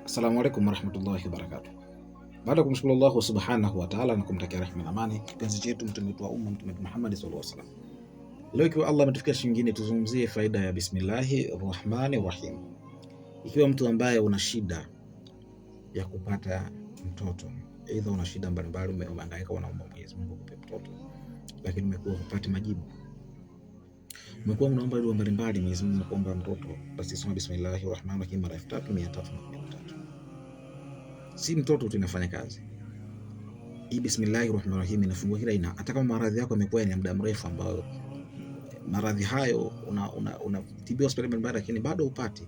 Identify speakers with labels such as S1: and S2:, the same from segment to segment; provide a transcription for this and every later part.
S1: Assalamu alaikum warahmatullahi wabarakatuh. Baada ya kumshukuru Allah subhanahu wa ta'ala na kumtakia rehema na amani kipenzi chetu mtume wetu wa umma Mtume Muhammad sallallahu alaihi wasallam. Leo ikiwa Allah ametufikia siku nyingine, tuzungumzie faida ya bismillahir rahmanir rahim. Ikiwa mtu ambaye una shida ya kupata mtoto, aidha una shida mbalimbali, umehangaika, unaomba Mwenyezi Mungu akupe mtoto, lakini umekuwa hupati majibu, umekuwa unaomba dua mbalimbali, Mwenyezi Mungu anakuomba mtoto, basi soma bismillahir rahmanir rahim mara 3313. Si mtoto tu inafanya kazi hii. Bismillahir rahmanir rahim inafungua kila aina. Hata kama maradhi yako yamekuwa ni muda mrefu, ambayo maradhi hayo unatibiwa hospitali mbalimbali, lakini bado upati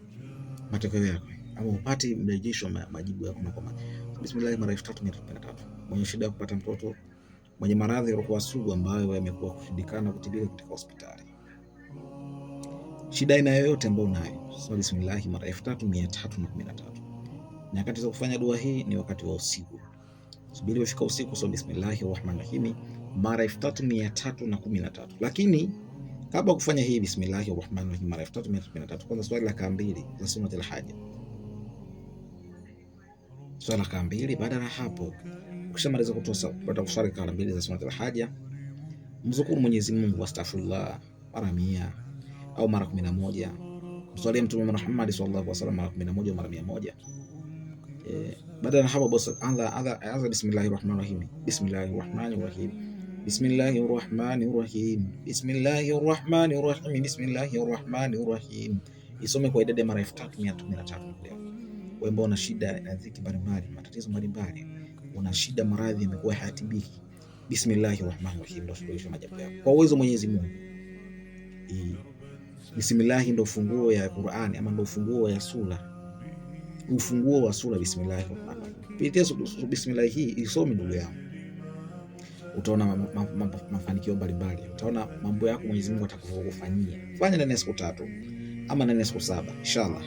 S1: matokeo yako, ama upati mrejesho majibu yako, na kwa bismillah mara 3313. Mwenye shida ya kupata mtoto, mwenye maradhi yaliokuwa sugu ambayo yamekuwa kushindikana kutibika katika hospitali, shida aina yoyote ambayo unayo, soma bismillah mara 3313. Nyakati za kufanya dua hii ni wakati wa usiku. Subiri ufika usiku, soma bismillahir rahmanir rahim mara 3313. Lakini kabla kufanya hii bismillahir rahmanir rahim mara 3313, kwanza swali raka mbili za sunnatul haja, swali raka mbili. Baada ya hapo, ukishamaliza kupata kuswali raka mbili za sunnatul haja, mzukuru Mwenyezi Mungu astaghfirullah mara 100 au mara 11, mswalie Mtume Muhammad sallallahu alaihi wasallam mara 11 au mara 100. Baada ya hapo basi anza bismillahir rahmanir rahim, bismillahir rahmanir rahim, bismillahir rahmanir rahim, bismillahir rahmanir rahim, bismillahir rahmanir rahim. Isome kwa idadi mara 3313. Wewe ambao una shida na dhiki mbalimbali, matatizo mbalimbali, una shida, maradhi yamekuwa hayatibiki, bismillahir rahmanir rahim ndio suluhisho majibu yako kwa uwezo Mwenyezi Mungu. Bismillah ndio funguo ya Qur'ani, ama ndio funguo ya sura, ufunguo wa sura bismillah. Pitia bismillah hii, isome ndugu yangu, utaona mafanikio mbalimbali, utaona mambo yako Mwenyezi Mungu atakufanyia. Fanya ndani ya siku 3 ama ndani ya siku 7, inshallah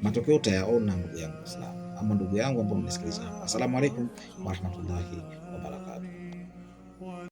S1: matokeo utayaona ndugu yangu Muislamu, ama ndugu yangu ambao mnasikiliza hapa. Asalamu alaykum wa rahmatullahi wa barakatuh.